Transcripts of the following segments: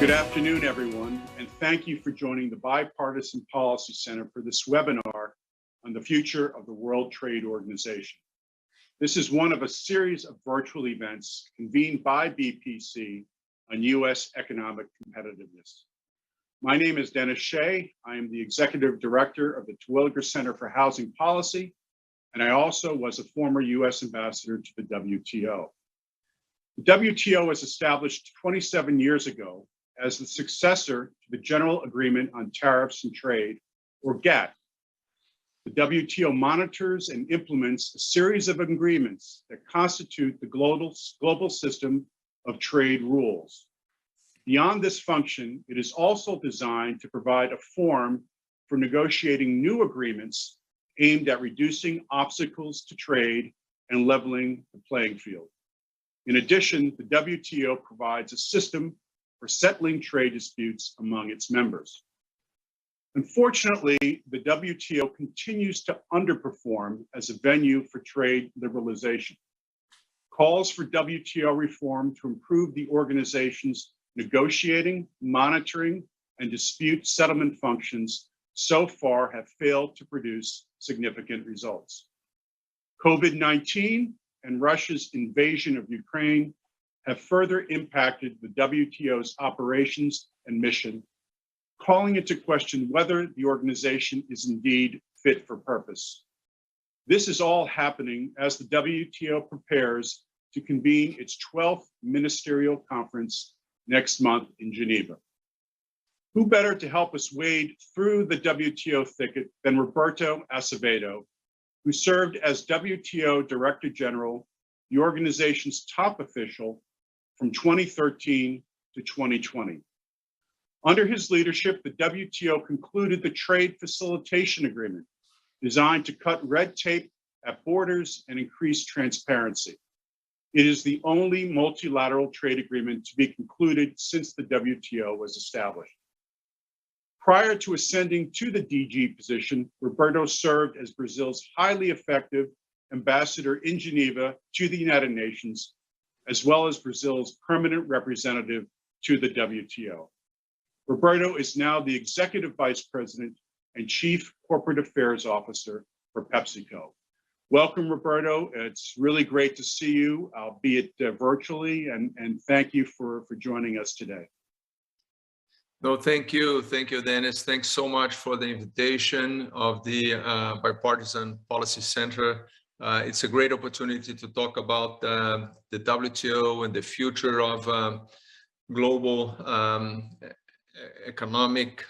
Good afternoon, everyone, and thank you for joining the Bipartisan Policy Center for this webinar on the future of the World Trade Organization. This is one of a series of virtual events convened by BPC on U.S. economic competitiveness. My name is Dennis Shea. I am the Executive Director of the Terwilliger Center for Housing Policy, and I also was a former U.S. Ambassador to the WTO. The WTO was established 27 years ago as the successor to the General Agreement on Tariffs and Trade, or GATT. The WTO monitors and implements a series of agreements that constitute the global system of trade rules. Beyond this function, it is also designed to provide a forum for negotiating new agreements aimed at reducing obstacles to trade and leveling the playing field. In addition, the WTO provides a system for settling trade disputes among its members. Unfortunately, the WTO continues to underperform as a venue for trade liberalization. Calls for WTO reform to improve the organization's negotiating, monitoring, and dispute settlement functions so far have failed to produce significant results. COVID-19 and Russia's invasion of Ukraine have further impacted the WTO's operations and mission, calling into question whether the organization is indeed fit for purpose. This is all happening as the WTO prepares to convene its 12th ministerial conference next month in Geneva. Who better to help us wade through the WTO thicket than Roberto Azevêdo, who served as WTO Director General, the organization's top official, from 2013 to 2020. Under his leadership, the WTO concluded the Trade Facilitation Agreement, designed to cut red tape at borders and increase transparency. It is the only multilateral trade agreement to be concluded since the WTO was established. Prior to ascending to the DG position, Roberto served as Brazil's highly effective ambassador in Geneva to the United Nations, as well as Brazil's permanent representative to the WTO. Roberto is now the Executive Vice President and Chief Corporate Affairs Officer for Pepsico. Welcome, Roberto. It's really great to see you, albeit virtually, and thank you for joining us today. No, thank you. Thank you, Dennis. Thanks so much for the invitation of the Bipartisan Policy Center. It's a great opportunity to talk about the WTO and the future of global economic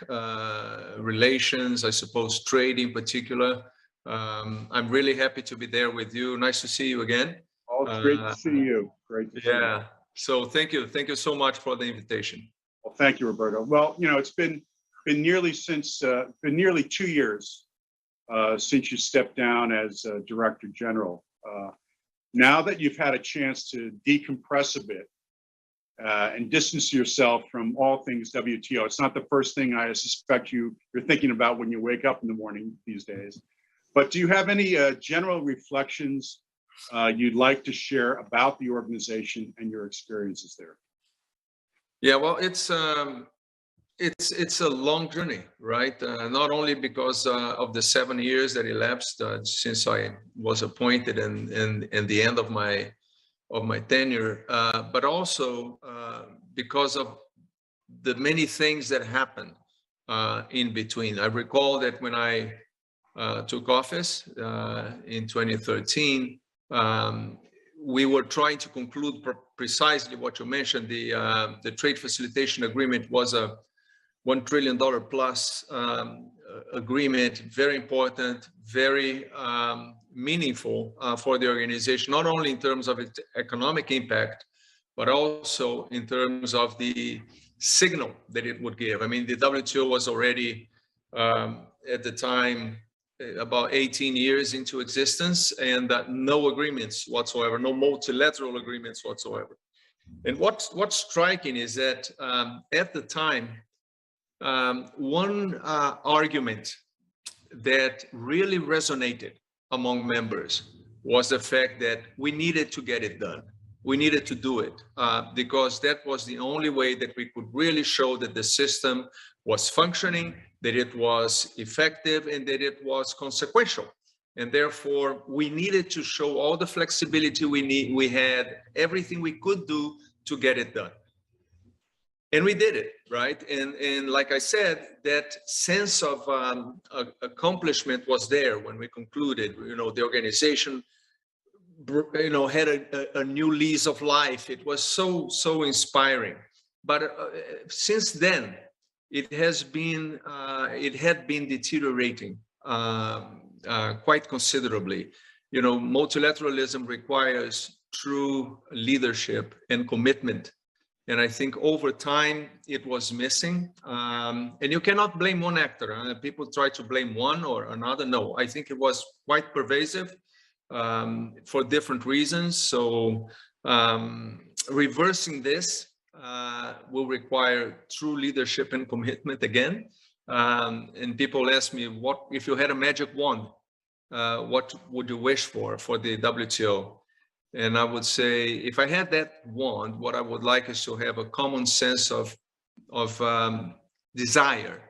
relations, I suppose trade in particular. I'm really happy to be there with you. Nice to see you again. Oh, it's great to see you. Great to see you. Yeah. So thank you. Thank you so much for the invitation. Well, thank you, Roberto. Well, you know, it's been nearly 2 years since you stepped down as Director General. Now that you've had a chance to decompress a bit and distance yourself from all things WTO, it's not the first thing I suspect you're thinking about when you wake up in the morning these days. But do you have any general reflections you'd like to share about the organization and your experiences there? Yeah, well, it's a long journey, right? Not only because of the 7 years that elapsed since I was appointed and the end of my tenure, but also because of the many things that happened in between. I recall that when I took office in 2013, we were trying to conclude precisely what you mentioned. The Trade Facilitation Agreement was a $1 trillion plus agreement, very important, very meaningful for the organization, not only in terms of its economic impact, but also in terms of the signal that it would give. I mean, the WTO was already at the time about 18 years into existence, and no agreements whatsoever, no multilateral agreements whatsoever. And what's striking is that at the time, one argument that really resonated among members was the fact that we needed to get it done. we needed to do it because that was the only way that we could really show that the system was functioning, that it was effective, and that it was consequential. And therefore, we needed to show all the flexibility we had, everything we could do to get it done. And we did it, right? And like I said, that sense of accomplishment was there when we concluded. The organization, had a new lease of life. It was so inspiring. But since then, it had been deteriorating quite considerably. Multilateralism requires true leadership and commitment. And I think over time it was missing. And you cannot blame one actor. People try to blame one or another. No, I think it was quite pervasive for different reasons. So reversing this will require true leadership and commitment again. And people ask me, what if you had a magic wand? What would you wish for the WTO? And I would say, if I had that wand, what I would like is to have a common sense of desire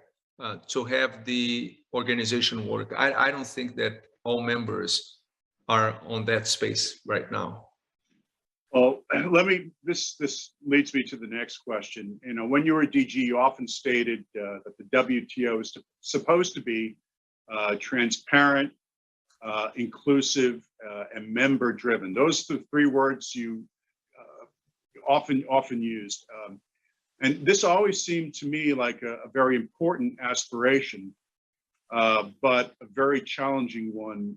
to have the organization work. I don't think that all members are on that space right now. Well, this leads me to the next question. When you were DG, you often stated that the WTO is supposed to be transparent, inclusive, and member-driven. Those are the three words you often used. And this always seemed to me like a very important aspiration, but a very challenging one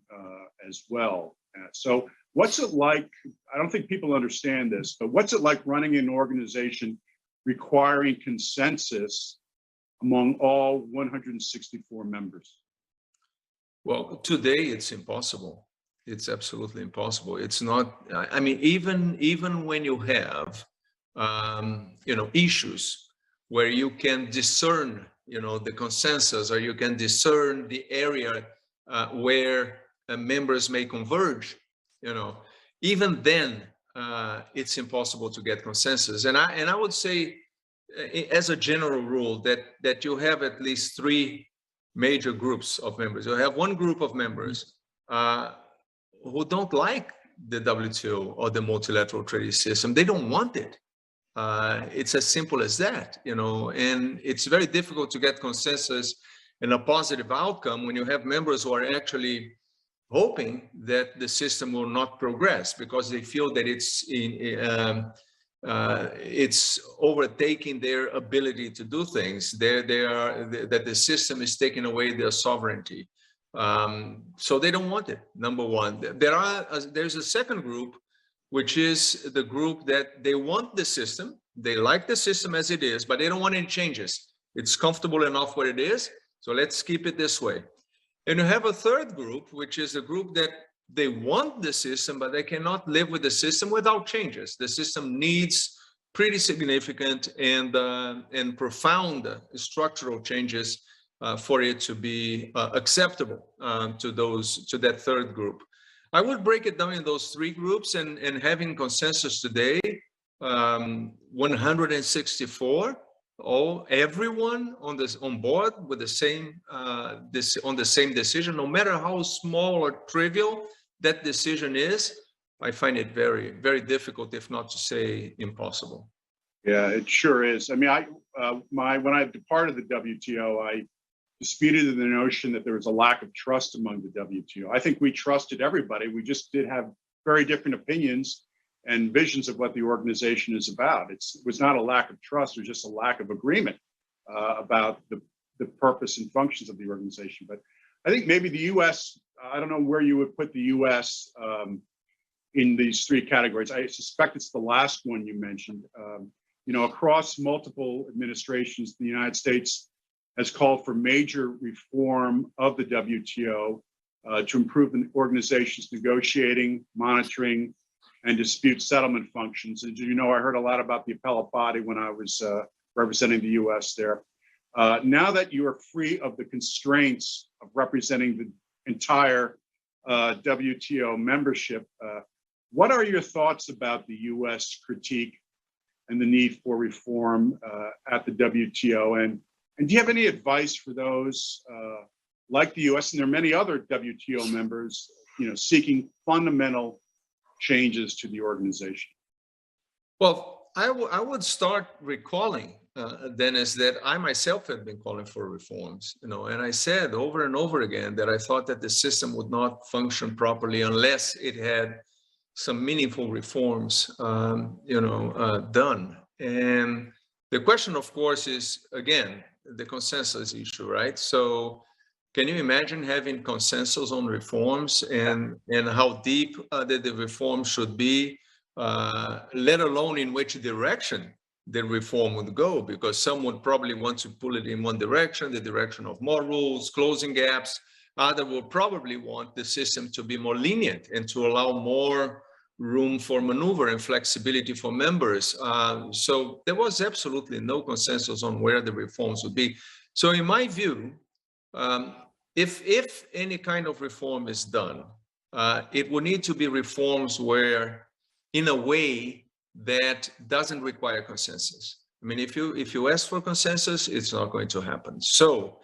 as well. So what's it like? I don't think people understand this, but what's it like running an organization requiring consensus among all 164 members? Well, today it's impossible. It's absolutely impossible. It's not, I mean, even when you have, issues where you can discern, the consensus, or you can discern the area where members may converge, even then it's impossible to get consensus. And I would say, as a general rule, that you have at least three major groups of members. You have one group of members who don't like the WTO or the multilateral trading system. They don't want it. It's as simple as that, and it's very difficult to get consensus and a positive outcome when you have members who are actually hoping that the system will not progress because they feel that it's overtaking their ability to do things. That the system is taking away their sovereignty. So they don't want it, number one. There's a second group, which is the group that they want the system. They like the system as it is, but they don't want any changes. It's comfortable enough where it is, so let's keep it this way. And you have a third group, which is a group that they want the system, but they cannot live with the system without changes. The system needs pretty significant and profound structural changes for it to be acceptable to that third group. I would break it down in those three groups, and having consensus today, 164. Everyone on board with the same on the same decision, no matter how small or trivial that decision is. I find it very, very difficult, if not to say impossible. Yeah, it sure is. I mean, when I departed the WTO, I disputed the notion that there was a lack of trust among the WTO. I think we trusted everybody. We just did have very different opinions and visions of what the organization is about. It was not a lack of trust, it was just a lack of agreement about the purpose and functions of the organization. But I think maybe the US, I don't know where you would put the US in these three categories. I suspect it's the last one you mentioned. Across multiple administrations, the United States has called for major reform of the WTO to improve the organization's negotiating, monitoring, and dispute settlement functions. And I heard a lot about the appellate body when I was representing the US there. Now that you are free of the constraints of representing the entire WTO membership, What are your thoughts about the U.S. critique and the need for reform at the WTO? And do you have any advice for those like the U.S. and there are many other WTO members, seeking fundamental changes to the organization? Well, I would start recalling, Dennis, that I myself have been calling for reforms, and I said over and over again that I thought that the system would not function properly unless it had some meaningful reforms, done. And the question, of course, is, again, the consensus issue, right? So can you imagine having consensus on reforms and how deep the reform should be, let alone in which direction the reform would go? Because some would probably want to pull it in one direction, the direction of more rules, closing gaps. Others will probably want the system to be more lenient and to allow more room for maneuver and flexibility for members. So there was absolutely no consensus on where the reforms would be. So in my view, if any kind of reform is done, it will need to be reforms where, in a way that doesn't require consensus. I mean, if you ask for consensus, it's not going to happen. So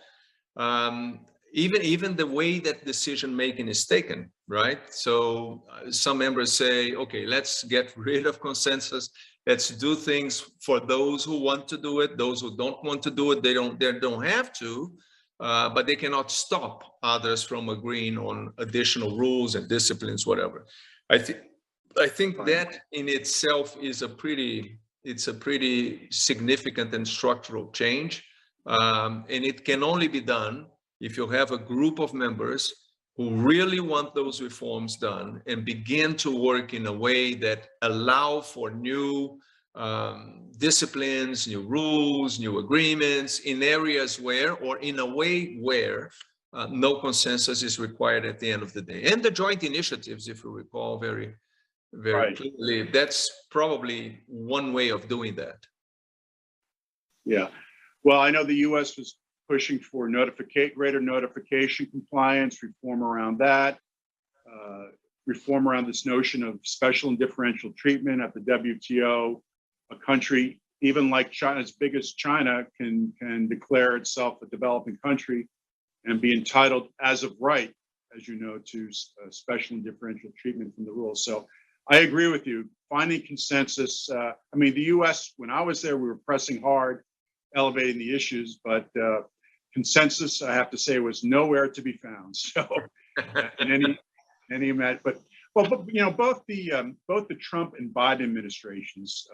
even the way that decision making is taken, right? So some members say, okay, let's get rid of consensus. Let's do things for those who want to do it. Those who don't want to do it, they don't have to, but they cannot stop others from agreeing on additional rules and disciplines, whatever. I think that in itself is a pretty significant and structural change, and it can only be done if you have a group of members who really want those reforms done and begin to work in a way that allow for new disciplines, new rules, new agreements in areas where, or in a way where, no consensus is required at the end of the day. And the joint initiatives, if you recall very clearly, that's probably one way of doing that. Yeah. Well, I know the U.S. was pushing for greater notification compliance, reform around that, reform around this notion of special and differential treatment at the WTO. A country, even like China, as big as China, can declare itself a developing country and be entitled as of right, as you know, to special and differential treatment from the rules. So I agree with you. Finding consensus. I mean, the U.S., when I was there, we were pressing hard, elevating the issues, but consensus, I have to say, was nowhere to be found. So, in any event, but both the Trump and Biden administrations,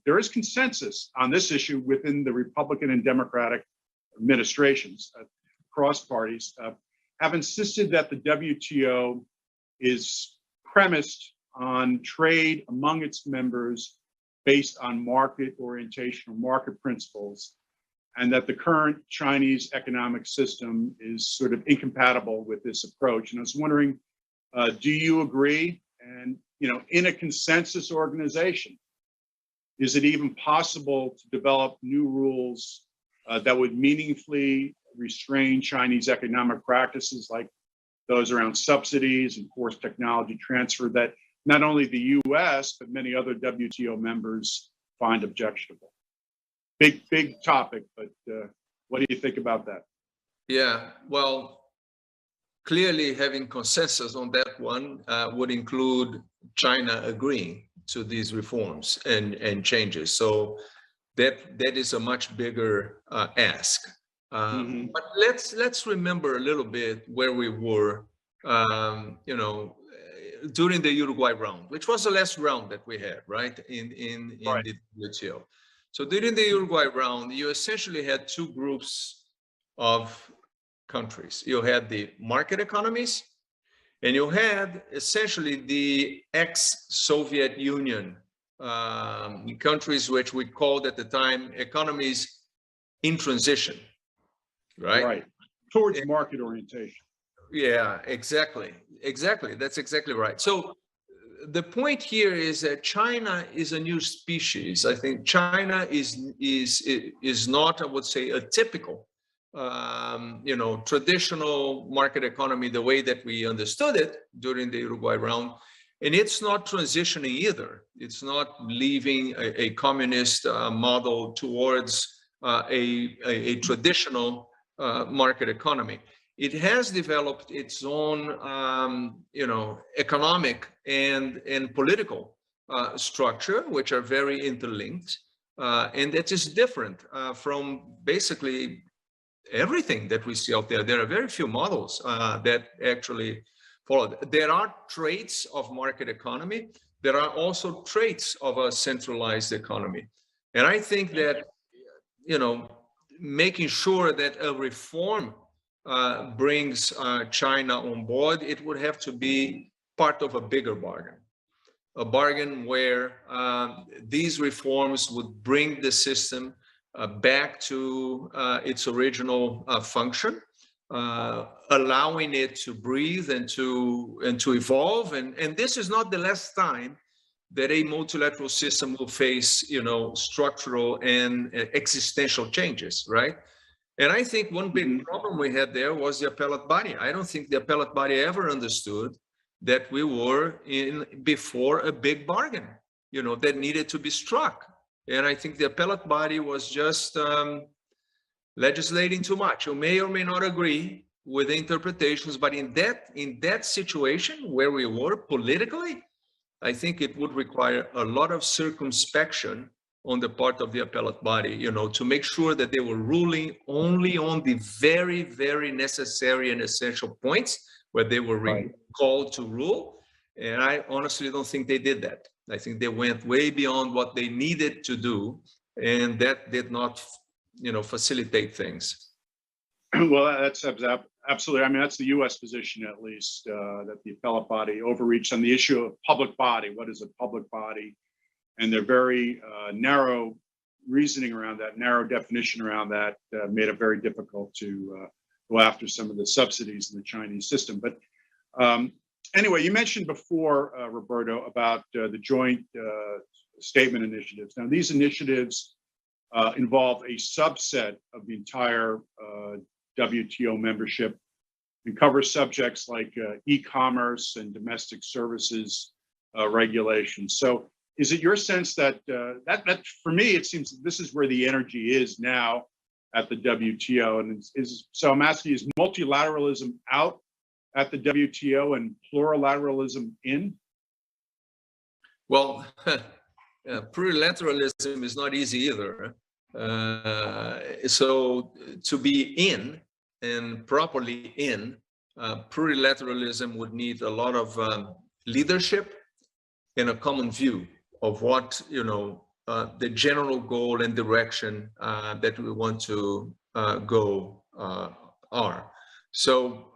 there is consensus on this issue within the Republican and Democratic administrations, cross parties, have insisted that the WTO is premised on trade among its members based on market orientation or market principles, and that the current Chinese economic system is sort of incompatible with this approach. And I was wondering, do you agree? And, in a consensus organization, is it even possible to develop new rules that would meaningfully restrain Chinese economic practices like those around subsidies and forced technology transfer that not only the US, but many other WTO members find objectionable? Big topic, but what do you think about that? Yeah, well, clearly having consensus on that one would include China agreeing to these reforms and changes. So that is a much bigger ask. But let's remember a little bit where we were, during the Uruguay round, which was the last round that we had, right, in the WTO. So during the Uruguay round, you essentially had two groups of countries. You had the market economies, and you had essentially the ex-Soviet Union countries, which we called at the time economies in transition, right? Right, towards market orientation. Yeah, exactly. That's exactly right. So the point here is that China is a new species. I think China is not, I would say, a typical, traditional market economy the way that we understood it during the Uruguay round. And it's not transitioning either. It's not leaving a communist model towards a traditional market economy. It has developed its own, economic and political structure, which are very interlinked, and that is different from basically everything that we see out there. There are very few models that actually follow. There are traits of market economy. There are also traits of a centralized economy. And I think that, making sure that a reform brings China on board, it would have to be part of a bigger bargain. A bargain where these reforms would bring the system back to its original function, allowing it to breathe and to evolve. And this is not the last time that a multilateral system will face, structural and existential changes, right? And I think one big problem we had there was the appellate body. I don't think the appellate body ever understood that we were before a big bargain, that needed to be struck. And I think the appellate body was just legislating too much. You may or may not agree with the interpretations, but in that situation where we were politically, I think it would require a lot of circumspection on the part of the appellate body, to make sure that they were ruling only on the very, very necessary and essential points where they were called to rule. And I honestly don't think they did that. I think they went way beyond what they needed to do, and that did not, facilitate things. Well, that's absolutely. I mean, that's the U.S. position, at least, that the appellate body overreached on the issue of public body. What is a public body? And their very narrow reasoning around that, narrow definition around that, made it very difficult to go after some of the subsidies in the Chinese system. But anyway, you mentioned before, Roberto, about the joint statement initiatives. Now, these initiatives involve a subset of the entire WTO membership and cover subjects like e-commerce and domestic services regulations. So is it your sense that, that for me, it seems this is where the energy is now at the WTO? And so I'm asking, is multilateralism out at the WTO and plurilateralism in? Well, plurilateralism is not easy either. So to be in and properly in, plurilateralism would need a lot of leadership and a common view of what, the general goal and direction that we want to go are. So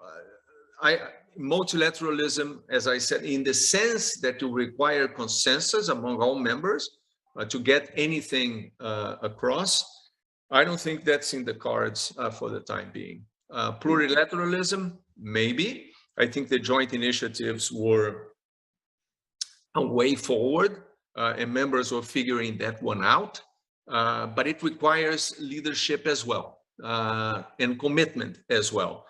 multilateralism, as I said, in the sense that you require consensus among all members to get anything across, I don't think that's in the cards for the time being. Plurilateralism, maybe. I think the joint initiatives were a way forward, and members were figuring that one out, but it requires leadership as well, and commitment as well.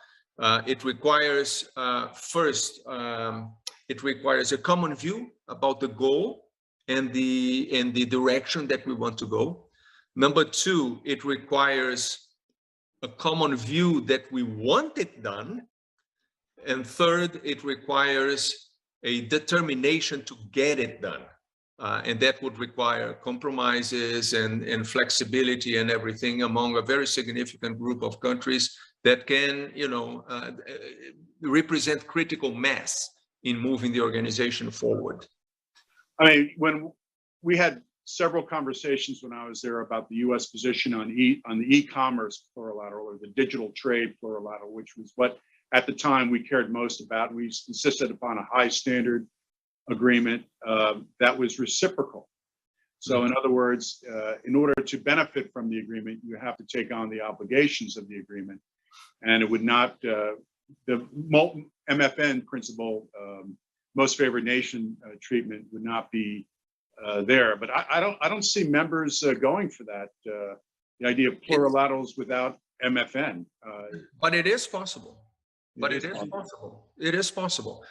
It requires, first, it requires a common view about the goal and the direction that we want to go. Number two, it requires a common view that we want it done. And third, it requires a determination to get it done. And that would require compromises and flexibility and everything among a very significant group of countries that can, represent critical mass in moving the organization forward. I mean, when we had several conversations when I was there about the U.S. position on the e-commerce plurilateral or the digital trade plurilateral, which was what at the time we cared most about. We insisted upon a high standard agreement that was reciprocal. So in other words, in order to benefit from the agreement, you have to take on the obligations of the agreement. And it would not, the MFN principle, most favored nation treatment would not be there. But I don't see members going for that, the idea of plurilaterals without MFN. But it is possible. But it is possible. It is possible.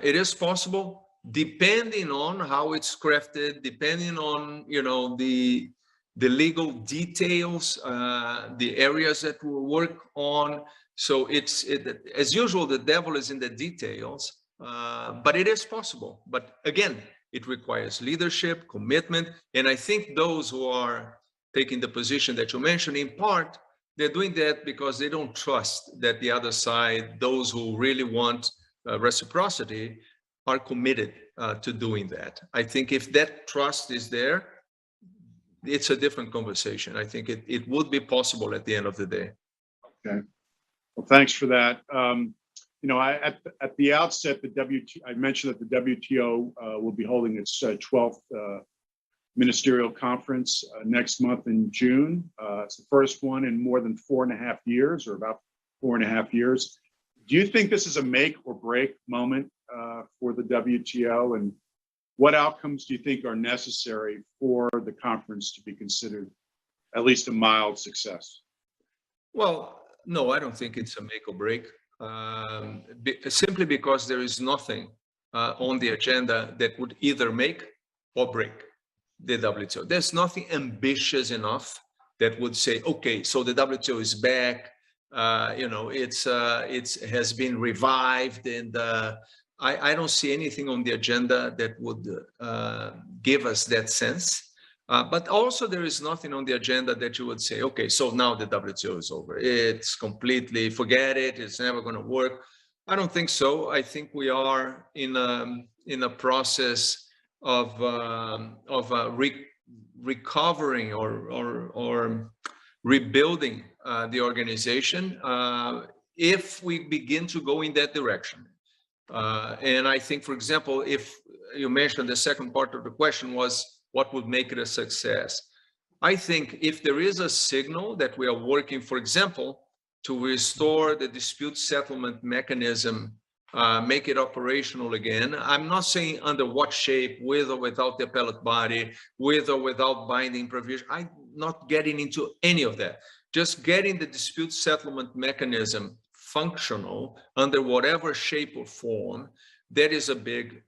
It is possible depending on how it's crafted, depending on, you know, the legal details, the areas that we'll work on. So as usual, the devil is in the details, but it is possible. But again, it requires leadership, commitment. And I think those who are taking the position that you mentioned, in part, they're doing that because they don't trust that the other side, those who really want reciprocity, are committed to doing that. I think if that trust is there, it's a different conversation. I think it would be possible at the end of the day. Okay. Well, thanks for that. You know, at the outset, I mentioned that the WTO will be holding its 12th ministerial conference next month in June. It's the first one in more than 4.5 years, or about 4.5 years. Do you think this is a make or break moment for the WTO, and what outcomes do you think are necessary for the conference to be considered at least a mild success? Well, no, I don't think it's a make or break, simply because there is nothing on the agenda that would either make or break the WTO. There's nothing ambitious enough that would say, okay, so the WTO is back, you know, it has been revived, and I don't see anything on the agenda that would give us that sense. But also there is nothing on the agenda that you would say, okay, so now the WTO is over. It's completely, forget it, it's never going to work. I don't think so. I think we are in a process of recovering or rebuilding the organization if we begin to go in that direction. And I think, for example, if you mentioned the second part of the question was, what would make it a success? I think if there is a signal that we are working, for example, to restore the dispute settlement mechanism, make it operational again. I'm not saying under what shape, with or without the appellate body, with or without binding provision. I'm not getting into any of that. Just getting the dispute settlement mechanism functional under whatever shape or form, that is a big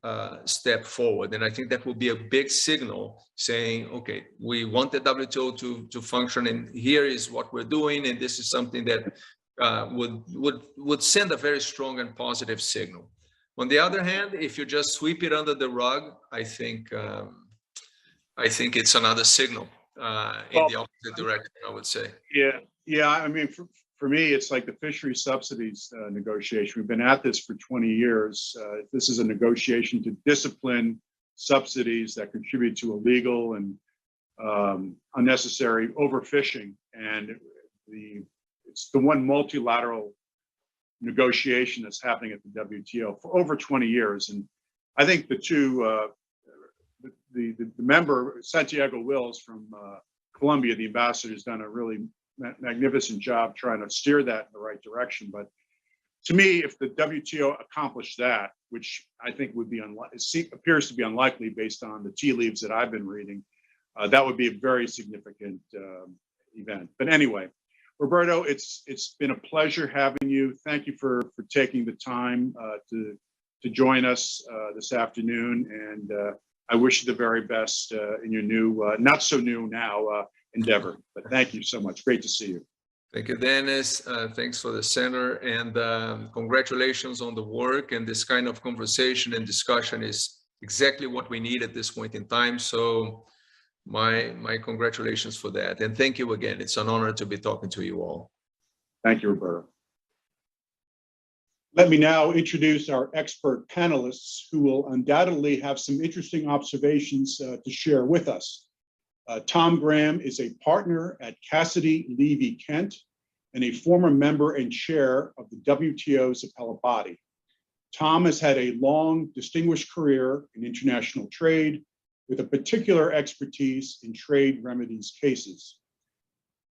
step forward. And I think that will be a big signal saying, okay, we want the WTO to function, and here is what we're doing. And this is something that would send a very strong and positive signal. On the other hand, if you just sweep it under the rug, I think it's another signal in the opposite direction, I would say. Yeah. I mean, for me, it's like the fishery subsidies negotiation. We've been at this for 20 years. This is a negotiation to discipline subsidies that contribute to illegal and unnecessary overfishing. And it's the one multilateral negotiation that's happening at the WTO for over 20 years. And I think the two, the member, Santiago Wills from Colombia, the ambassador, has done a really magnificent job trying to steer that in the right direction. But to me, if the WTO accomplished that, which I think would be appears to be unlikely based on the tea leaves that I've been reading, that would be a very significant event. But anyway, Roberto, it's been a pleasure having you. Thank you for taking the time to join us this afternoon, and I wish you the very best in your new, not so new now, endeavor. But thank you so much. Great to see you. Thank you, Dennis. Thanks for the center, and congratulations on the work. And this kind of conversation and discussion is exactly what we need at this point in time. So my congratulations for that. And thank you again. It's an honor to be talking to you all. Thank you, Roberto. Let me now introduce our expert panelists, who will undoubtedly have some interesting observations to share with us. Tom Graham is a partner at Cassidy Levy Kent and a former member and chair of the WTO's appellate body. Tom has had a long, distinguished career in international trade with a particular expertise in trade remedies cases.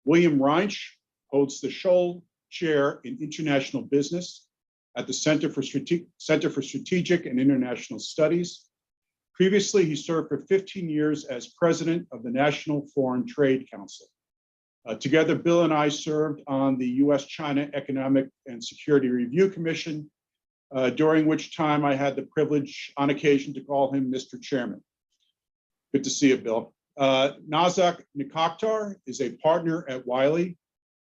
William Reinsch holds the Scholl Chair in International Business at the Center for Strategic and International Studies. Previously, he served for 15 years as president of the National Foreign Trade Council. Together, Bill and I served on the U.S.-China Economic and Security Review Commission during which time I had the privilege on occasion to call him Mr. Chairman. Good to see you, Bill. Nazak Nikoktar is a partner at Wiley,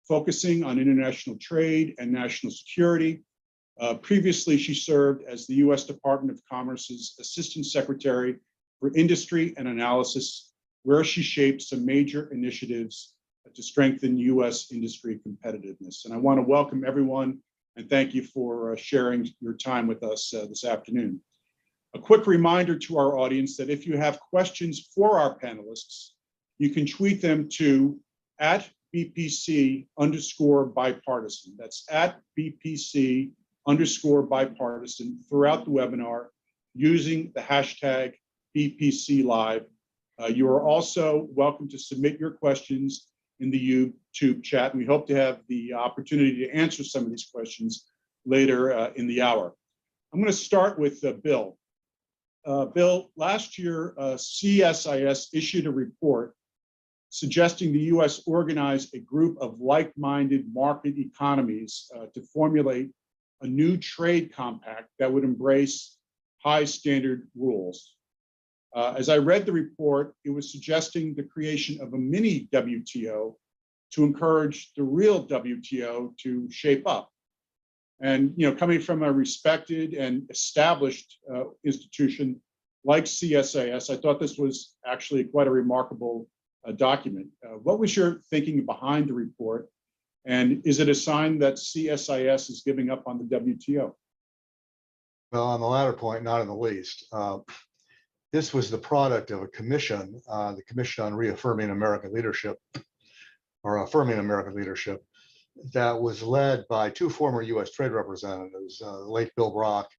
focusing on international trade and national security. Previously, she served as the U.S. Department of Commerce's Assistant Secretary for Industry and Analysis, where she shaped some major initiatives to strengthen U.S. industry competitiveness. And I want to welcome everyone and thank you for sharing your time with us this afternoon. A quick reminder to our audience that if you have questions for our panelists, you can tweet them to @BPC_bipartisan. That's @BPC_bipartisan throughout the webinar using the hashtag BPCLive. You are also welcome to submit your questions in the YouTube chat. And we hope to have the opportunity to answer some of these questions later in the hour. I'm going to start with Bill. Bill, last year, CSIS issued a report suggesting the U.S. organize a group of like-minded market economies to formulate a new trade compact that would embrace high standard rules. As I read the report, it was suggesting the creation of a mini WTO to encourage the real WTO to shape up. And coming from a respected and established institution like CSIS, I thought this was actually quite a remarkable document. What was your thinking behind the report? And is it a sign that CSIS is giving up on the WTO? Well, on the latter point, not in the least. This was the product of a commission, the Commission on Reaffirming American Leadership, or Affirming American Leadership, that was led by two former U.S. trade representatives, the late Bill Brock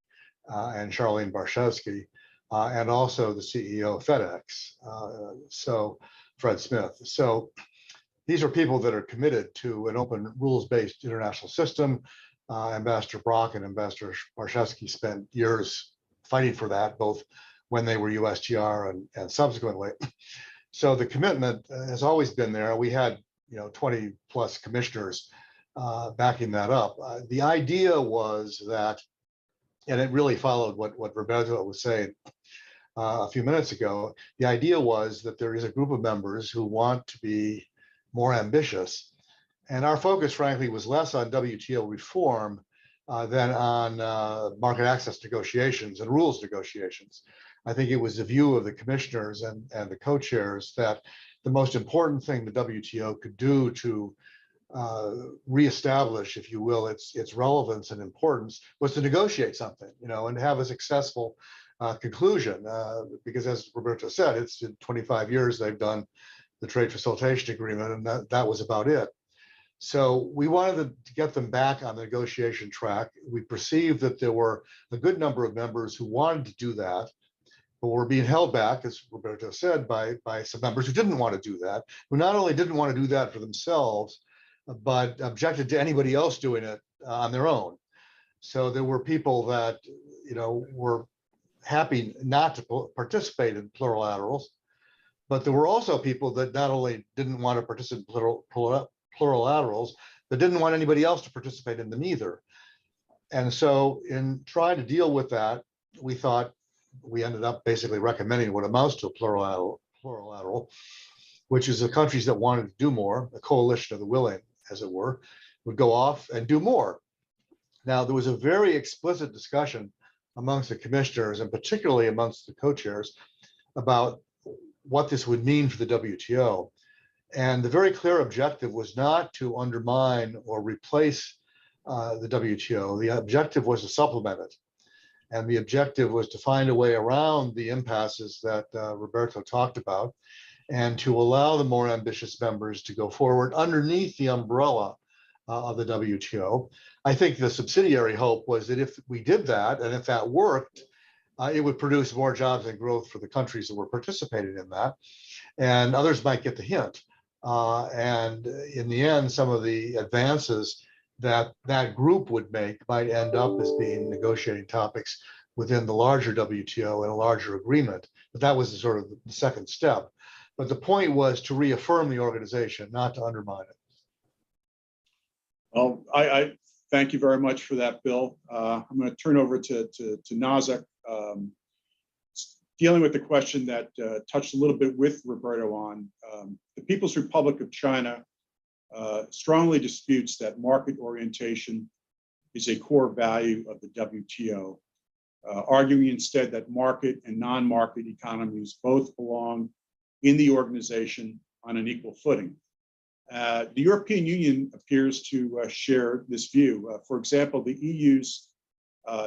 and Charlene Barshevsky, and also the CEO of FedEx, Fred Smith. So these are people that are committed to an open rules-based international system. Ambassador Brock and Ambassador Barshevsky spent years fighting for that, both when they were USTR and subsequently. So the commitment has always been there. We had 20 plus commissioners backing that up. The idea was that, and it really followed what Roberto was saying a few minutes ago, the idea was that there is a group of members who want to be more ambitious. And our focus, frankly, was less on WTO reform than on market access negotiations and rules negotiations. I think it was the view of the commissioners and the co-chairs that the most important thing the WTO could do to reestablish, if you will, its relevance and importance was to negotiate something, and have a successful conclusion. Because as Roberto said, it's in 25 years they've done the Trade Facilitation Agreement, and that was about it. So we wanted to get them back on the negotiation track. We perceived that there were a good number of members who wanted to do that, but were being held back, as Roberto said, by some members who didn't want to do that, who not only didn't want to do that for themselves, but objected to anybody else doing it on their own. So there were people that, were happy not to participate in plurilaterals, but there were also people that not only didn't want to participate in plurilaterals, but didn't want anybody else to participate in them either. And so in trying to deal with that, we thought we ended up basically recommending what amounts to a plurilateral, which is the countries that wanted to do more, a coalition of the willing, as it were, would go off and do more. Now, there was a very explicit discussion amongst the commissioners, and particularly amongst the co-chairs, about what this would mean for the WTO. And the very clear objective was not to undermine or replace the WTO. The objective was to supplement it. And the objective was to find a way around the impasses that Roberto talked about, and to allow the more ambitious members to go forward underneath the umbrella of the WTO. I think the subsidiary hope was that if we did that, and if that worked, it would produce more jobs and growth for the countries that were participating in that, and others might get the hint. And in the end, some of the advances that that group would make might end up as being negotiating topics within the larger WTO and a larger agreement. But that was the sort of the second step. But the point was to reaffirm the organization, not to undermine it. Well, I Thank you very much for that, Bill. I'm going to turn over to Nazak, dealing with the question that touched a little bit with Roberto on. The People's Republic of China strongly disputes that market orientation is a core value of the WTO, arguing instead that market and non-market economies both belong in the organization on an equal footing. The European Union appears to share this view. For example, the EU's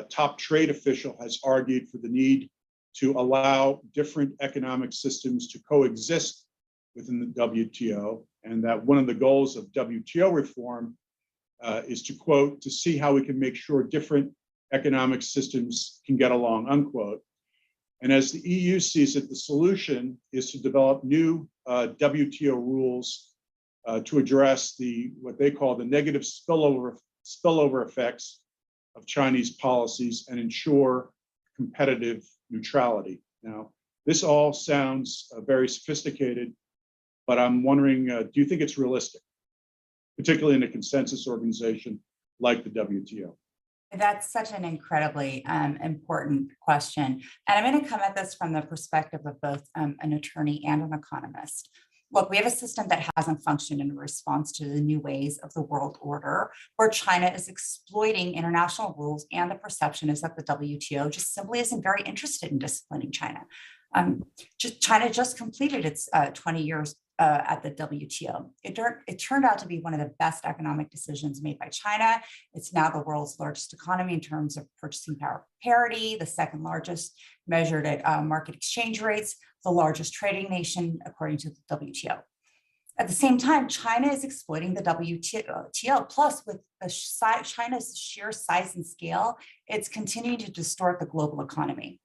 top trade official has argued for the need to allow different economic systems to coexist within the WTO, and that one of the goals of WTO reform is to, quote, to see how we can make sure different economic systems can get along, unquote. And as the EU sees it, the solution is to develop new WTO rules to address what they call the negative spillover effects of Chinese policies and ensure competitive neutrality. Now, this all sounds very sophisticated, but I'm wondering, do you think it's realistic, particularly in a consensus organization like the WTO? That's such an incredibly important question. And I'm going to come at this from the perspective of both an attorney and an economist. Look, we have a system that hasn't functioned in response to the new ways of the world order, where China is exploiting international rules, and the perception is that the WTO just simply isn't very interested in disciplining China. China just completed its 20 years at the WTO. It turned out to be one of the best economic decisions made by China. It's now the world's largest economy in terms of purchasing power parity, the second largest measured at market exchange rates, the largest trading nation according to the WTO. At the same time, China is exploiting the WTO. Plus, with China's sheer size and scale, it's continuing to distort the global economy.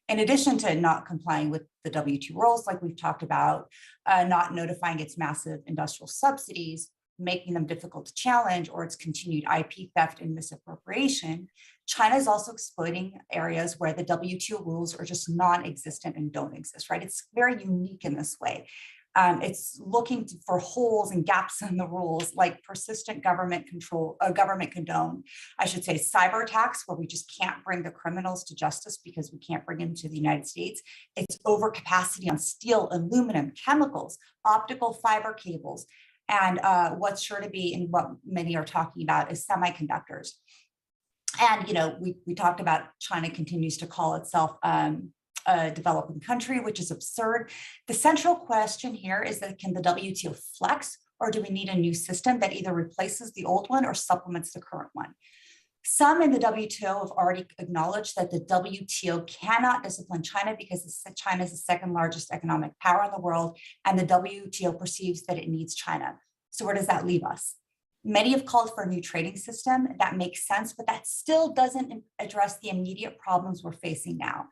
In addition to not complying with the WTO rules, like we've talked about, not notifying its massive industrial subsidies, making them difficult to challenge, or its continued IP theft and misappropriation, China is also exploiting areas where the WTO rules are just non-existent and don't exist, right? It's very unique in this way. It's looking for holes and gaps in the rules, like persistent government control, government condone, I should say, cyber attacks, where we just can't bring the criminals to justice because we can't bring them to the United States. It's overcapacity on steel, aluminum, chemicals, optical fiber cables, and what's sure to be, and what many are talking about, is semiconductors. And we talked about China continues to call itself a developing country, which is absurd. The central question here is that, can the WTO flex, or do we need a new system that either replaces the old one or supplements the current one? Some in the WTO have already acknowledged that the WTO cannot discipline China because China is the second largest economic power in the world, and the WTO perceives that it needs China. So where does that leave us? Many have called for a new trading system. That makes sense, but that still doesn't address the immediate problems we're facing now.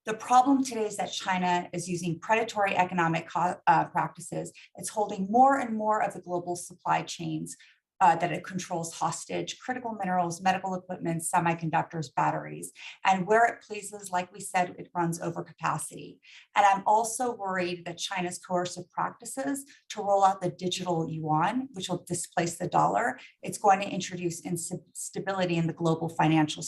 The problem today is that China is using predatory economic practices. It's holding more and more of the global supply chains that it controls hostage: critical minerals, medical equipment, semiconductors, batteries. And where it pleases, like we said, it runs over capacity. And I'm also worried that China's coercive practices to roll out the digital yuan, which will displace the dollar, it's going to introduce instability in the global financial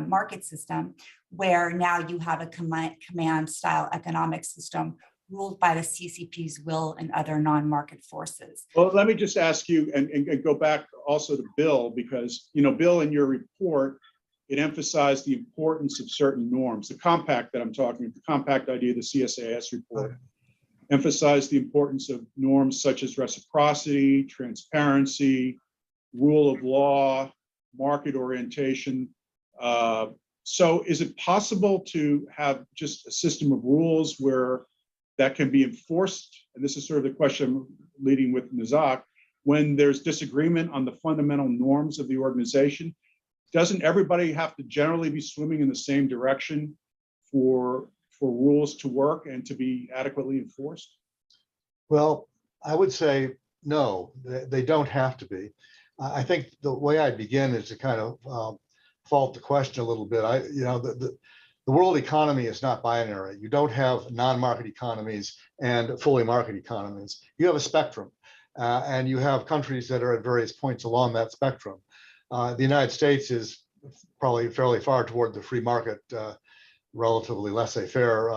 market system, where now you have a command style economic system ruled by the CCP's will and other non-market forces. Well, let me just ask you, and go back also to Bill, because, Bill, in your report, it emphasized the importance of certain norms. The compact that I'm talking about, the compact idea, the CSAS report, emphasized the importance of norms such as reciprocity, transparency, rule of law, market orientation. So is it possible to have just a system of rules where that can be enforced? And this is sort of the question leading with Nazak. When there's disagreement on the fundamental norms of the organization, doesn't everybody have to generally be swimming in the same direction for rules to work and to be adequately enforced? Well, I would say no, they don't have to be. I think the way I begin is to kind of fault the question a little bit. The world economy is not binary. You don't have non-market economies and fully market economies. You have a spectrum, and you have countries that are at various points along that spectrum. The United States is probably fairly far toward the free market, relatively laissez-faire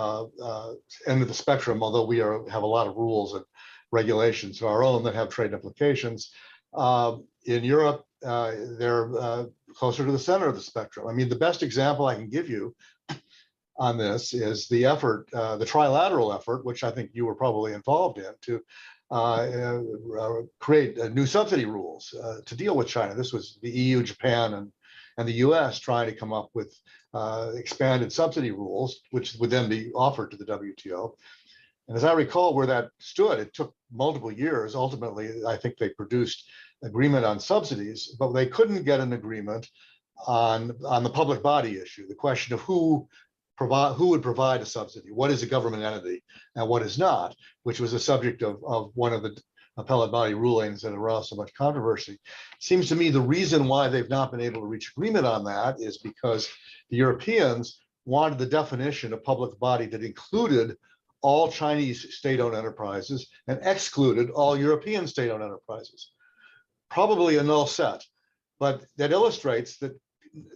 end of the spectrum, although we have a lot of rules and regulations of our own that have trade implications. In Europe, they're closer to the center of the spectrum. I mean, the best example I can give you on this is the effort, the trilateral effort, which I think you were probably involved in, to create new subsidy rules to deal with China. This was the EU, Japan, and the US trying to come up with expanded subsidy rules, which would then be offered to the WTO. And as I recall where that stood, it took multiple years. Ultimately, I think they produced agreement on subsidies, but they couldn't get an agreement on the public body issue, the question of who would provide a subsidy, what is a government entity and what is not, which was the subject of one of the appellate body rulings that aroused so much controversy. Seems to me the reason why they've not been able to reach agreement on that is because the Europeans wanted the definition of public body that included all Chinese state-owned enterprises and excluded all European state-owned enterprises. Probably a null set, but that illustrates that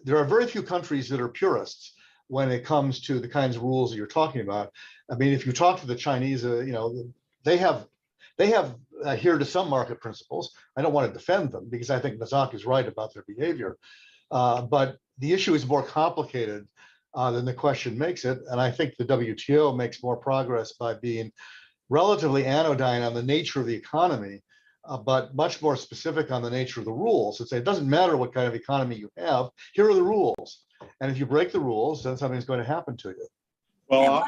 there are very few countries that are purists when it comes to the kinds of rules that you're talking about. I mean, if you talk to the Chinese, they have adhered to some market principles. I don't want to defend them because I think Mazak is right about their behavior, but the issue is more complicated than the question makes it. And I think the WTO makes more progress by being relatively anodyne on the nature of the economy, but much more specific on the nature of the rules. It doesn't matter what kind of economy you have, here are the rules. And if you break the rules, then something's going to happen to you. Well,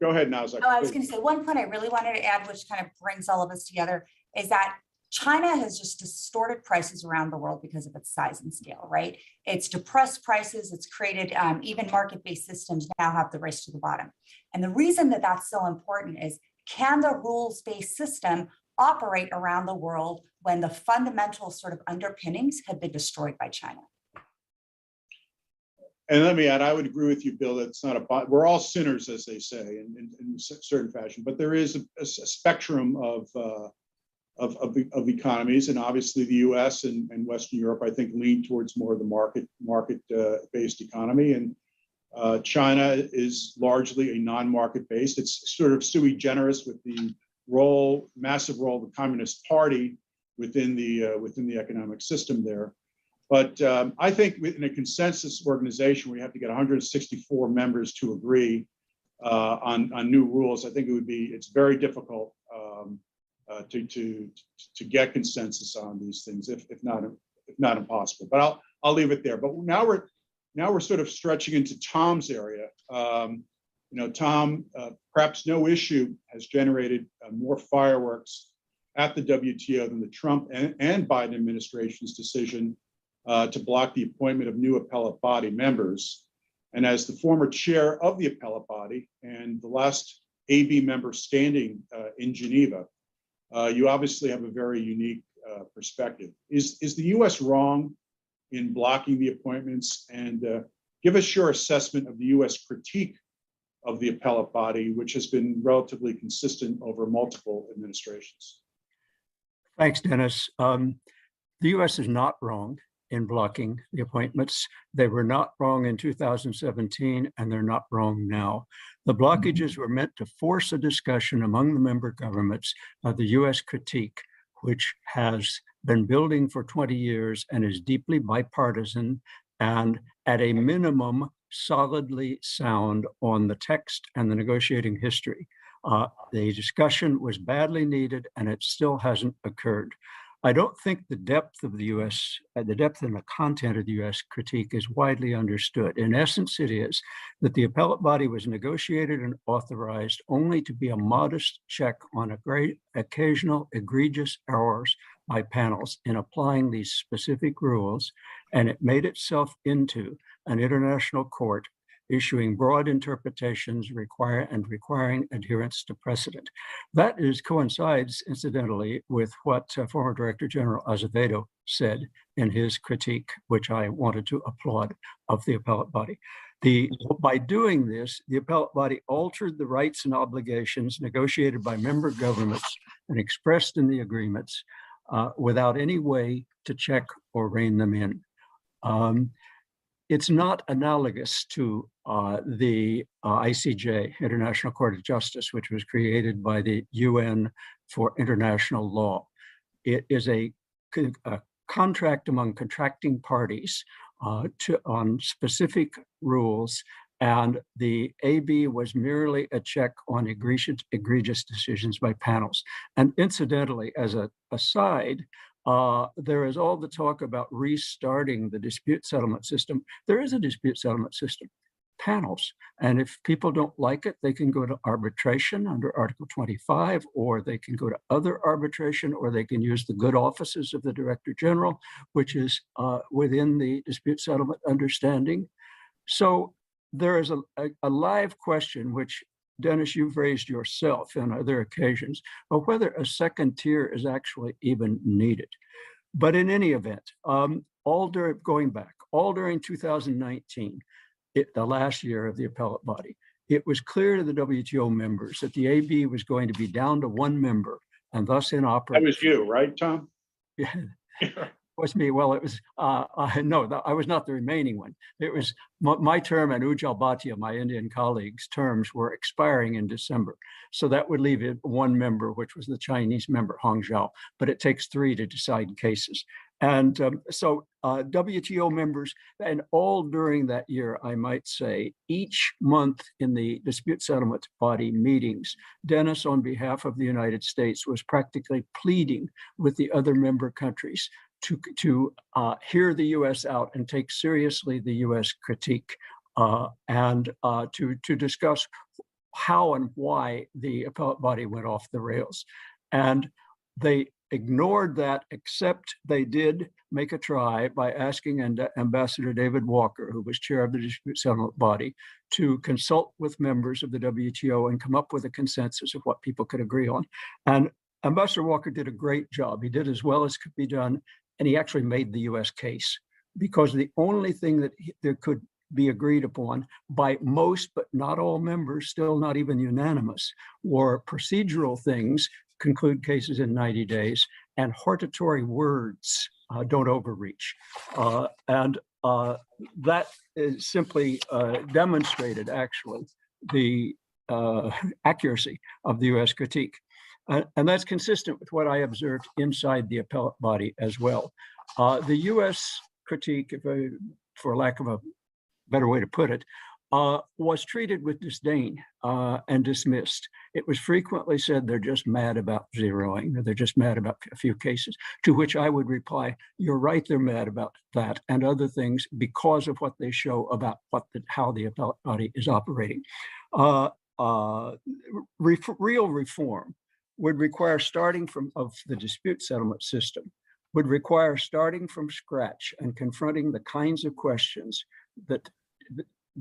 go ahead, Nazak. Oh, I was going to say one point I really wanted to add, which kind of brings all of us together, is that China has just distorted prices around the world because of its size and scale, right? It's depressed prices. It's created even market-based systems now have the race to the bottom. And the reason that that's so important is, can the rules-based system operate around the world when the fundamental sort of underpinnings have been destroyed by China? And let me add, I would agree with you, Bill, that it's not we're all sinners, as they say, in a certain fashion, but there is a spectrum of economies, and obviously the U.S. and Western Europe, I think, lean towards more of the market-based economy, and China is largely a non-market-based. It's sort of sui generis with the massive role of the Communist Party within the economic system there. But I think in a consensus organization, we have to get 164 members to agree on new rules. I think it's very difficult to get consensus on these things, if not impossible. But I'll leave it there. But now we're sort of stretching into Tom's area. Tom, perhaps no issue has generated more fireworks at the WTO than the Trump and Biden administration's decision to block the appointment of new appellate body members. And as the former chair of the appellate body and the last AB member standing in Geneva, you obviously have a very unique perspective. Is the US wrong in blocking the appointments? And give us your assessment of the US critique of the appellate body, which has been relatively consistent over multiple administrations. Thanks, Dennis. The US is not wrong in blocking the appointments. They were not wrong in 2017, and they're not wrong now. The blockages were meant to force a discussion among the member governments of the US critique, which has been building for 20 years and is deeply bipartisan and at a minimum solidly sound on the text and the negotiating history. The discussion was badly needed, and it still hasn't occurred. I don't think the depth of the US, the depth and the content of the US critique is widely understood. In essence, it is that the appellate body was negotiated and authorized only to be a modest check on a great occasional egregious errors by panels in applying these specific rules, and it made itself into an international court issuing broad interpretations requiring adherence to precedent. That coincides, incidentally, with what former Director General Azevêdo said in his critique, which I wanted to applaud, of the appellate body. By doing this, the appellate body altered the rights and obligations negotiated by member governments and expressed in the agreements without any way to check or rein them in. It's not analogous to the ICJ, International Court of Justice, which was created by the UN for international law. It is a contract among contracting parties on specific rules, and the AB was merely a check on egregious decisions by panels. And incidentally, as an aside, there is all the talk about restarting the dispute settlement system. There is a dispute settlement system, panels. And if people don't like it, they can go to arbitration under Article 25, or they can go to other arbitration, or they can use the good offices of the Director General, which is within the dispute settlement understanding. So there is a live question, which Dennis, you've raised yourself on other occasions, of whether a second tier is actually even needed. But in any event, all during 2019, the last year of the appellate body, it was clear to the WTO members that the AB was going to be down to one member and thus inoperable. That was you, right, Tom? Yeah. It was me. Well, it was, no, I was not the remaining one. It was my term and Ujjal Bhatia, my Indian colleague's terms, were expiring in December. So that would leave it one member, which was the Chinese member, Hong Zhao, but it takes 3 to decide cases. And so WTO members, and all during that year, I might say, each month in the dispute settlement body meetings, Dennis, on behalf of the United States, was practically pleading with the other member countries to hear the US out and take seriously the US critique, and to discuss how and why the appellate body went off the rails. And they ignored that, except they did make a try by asking Ambassador David Walker, who was chair of the dispute settlement body, to consult with members of the WTO and come up with a consensus of what people could agree on. And Ambassador Walker did a great job. He did as well as could be done, and he actually made the US case, because the only thing that there could be agreed upon by most, but not all members, still not even unanimous, were procedural things, conclude cases in 90 days, and hortatory words, don't overreach. And that is simply demonstrated, actually, the accuracy of the US critique. And that's consistent with what I observed inside the appellate body as well. The US critique, for lack of a better way to put it, was treated with disdain and dismissed. It was frequently said they're just mad about zeroing, or they're just mad about a few cases, to which I would reply, you're right, they're mad about that and other things because of what they show about how the appellate body is operating. Real reform would require starting of the dispute settlement system, would require starting from scratch and confronting the kinds of questions that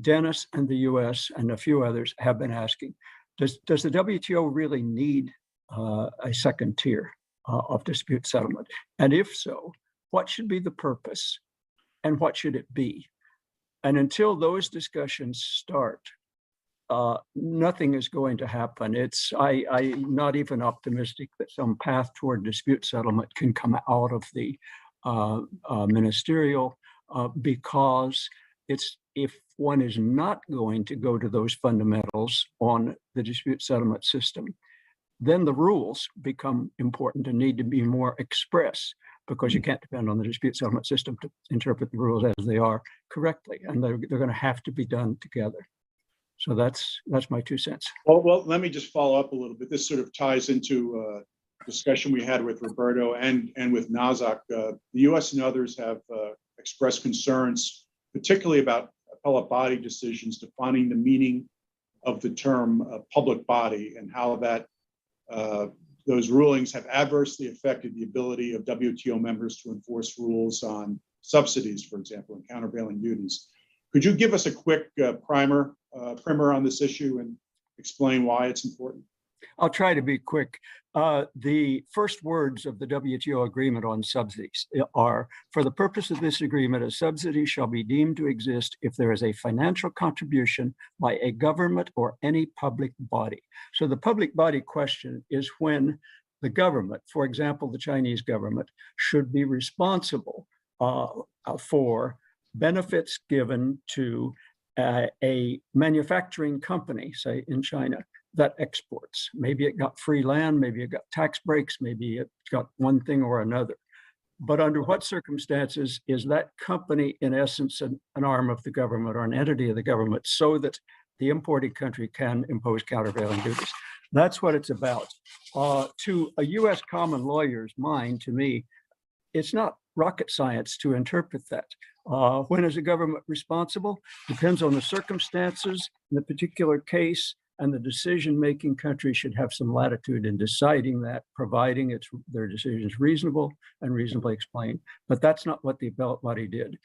Dennis and the US and a few others have been asking. Does the WTO really need a second tier of dispute settlement? And if so, what should be the purpose and what should it be? And until those discussions start, nothing is going to happen. I'm not even optimistic that some path toward dispute settlement can come out of the ministerial, because if one is not going to go to those fundamentals on the dispute settlement system, then the rules become important and need to be more express, because you can't depend on the dispute settlement system to interpret the rules as they are correctly, and they're going to have to be done together. So that's my 2 cents. Well, let me just follow up a little bit. This sort of ties into a discussion we had with Roberto and with Nazak. The US and others have expressed concerns, particularly about appellate body decisions defining the meaning of the term public body, and how that those rulings have adversely affected the ability of WTO members to enforce rules on subsidies, for example, and countervailing duties. Could you give us a quick primer on this issue and explain why it's important? I'll try to be quick. The first words of the WTO agreement on subsidies are, for the purpose of this agreement, a subsidy shall be deemed to exist if there is a financial contribution by a government or any public body. So the public body question is when the government, for example, the Chinese government, should be responsible for benefits given to a manufacturing company, say in China, that exports. Maybe it got free land, maybe it got tax breaks, maybe it got one thing or another. But under what circumstances is that company, in essence, an arm of the government or an entity of the government, so that the importing country can impose countervailing duties? That's what it's about. To a US common lawyer's mind, to me, it's not rocket science to interpret that. When is a government responsible? Depends on the circumstances in the particular case, and the decision-making country should have some latitude in deciding that, providing their decisions reasonable and reasonably explained. But that's not what the appellate body did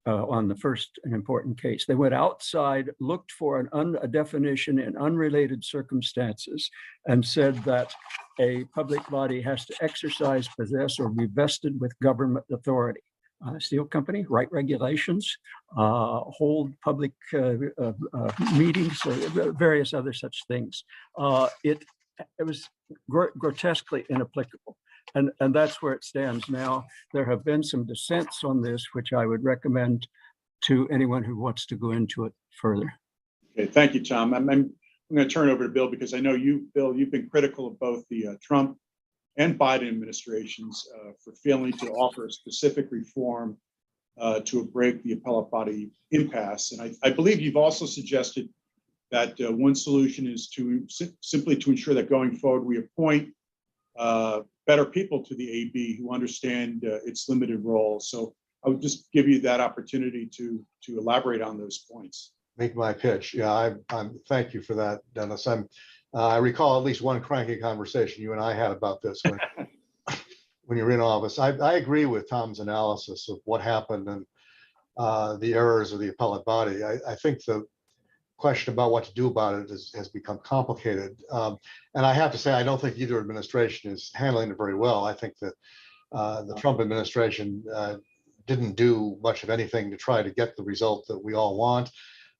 on the first and important case. They went outside, looked for a definition in unrelated circumstances, and said that a public body has to exercise, possess, or be vested with government authority. Steel company, write regulations, hold public meetings, various other such things. It was grotesquely inapplicable. And that's where it stands now. There have been some dissents on this, which I would recommend to anyone who wants to go into it further. Okay, thank you, Tom. I'm going to turn over to Bill, because I know you, Bill, you've been critical of both the Trump and Biden administrations for failing to offer a specific reform to break the appellate body impasse. And I believe you've also suggested that one solution is to simply to ensure that going forward we appoint better people to the AB who understand its limited role. So I would just give you that opportunity to elaborate on those points. Make my pitch. Yeah, I'm thank you for that, Dennis. I recall at least one cranky conversation you and I had about this when you were in office. I agree with Tom's analysis of what happened and the errors of the appellate body. I think the question about what to do about it has become complicated. And I have to say, I don't think either administration is handling it very well. I think that the Trump administration didn't do much of anything to try to get the result that we all want.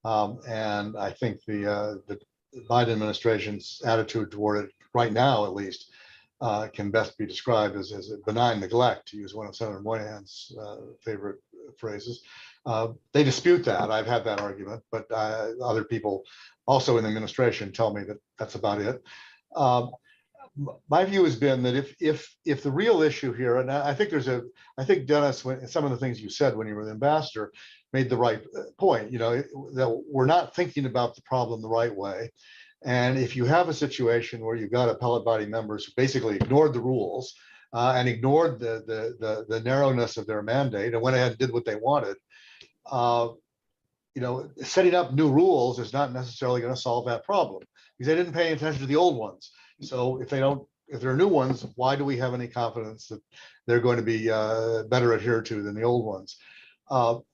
And I think the Biden administration's attitude toward it right now, at least, can best be described as a benign neglect, to use one of Senator Moynihan's favorite phrases. They dispute that. I've had that argument, but other people also in the administration tell me that that's about it. My view has been that if the real issue here, and I think Dennis, some of the things you said when you were the ambassador made the right point, that we're not thinking about the problem the right way. And if you have a situation where you've got appellate body members who basically ignored the rules and ignored the narrowness of their mandate and went ahead and did what they wanted, setting up new rules is not necessarily going to solve that problem, because they didn't pay attention to the old ones. So if there are new ones, why do we have any confidence that they're going to be better adhered to than the old ones?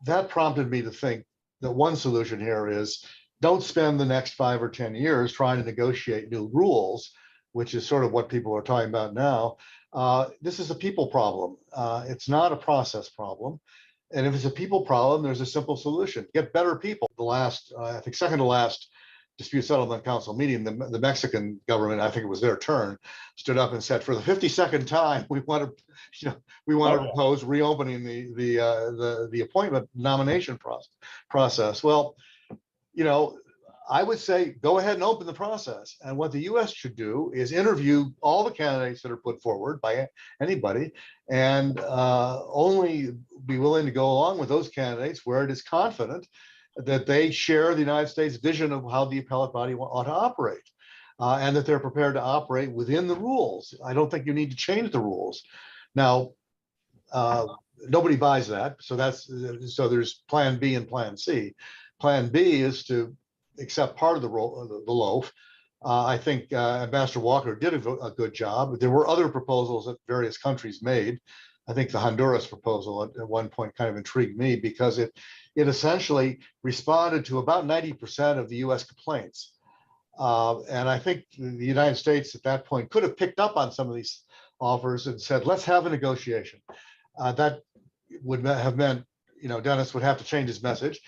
That prompted me to think that one solution here is don't spend the next 5 or 10 years trying to negotiate new rules, which is sort of what people are talking about now. This is a people problem. It's not a process problem. And if it's a people problem, there's a simple solution: get better people. The last, I think, second to last Dispute Settlement Council meeting, the Mexican government, I think it was their turn, stood up and said, for the 52nd time, we want to propose reopening the appointment nomination process. Well, I would say go ahead and open the process. And what the U.S. should do is interview all the candidates that are put forward by anybody, and only be willing to go along with those candidates where it is confident that they share the United States vision of how the appellate body ought to operate, and that they're prepared to operate within the rules. I don't think you need to change the rules. Now, nobody buys that, so there's Plan B and Plan C. Plan B is to accept part of the loaf. I think Ambassador Walker did a good job. There were other proposals that various countries made. I think the Honduras proposal at one point kind of intrigued me, because it essentially responded to about 90% of the U.S. complaints. And I think the United States at that point could have picked up on some of these offers and said, let's have a negotiation. That would have meant, Dennis would have to change his message,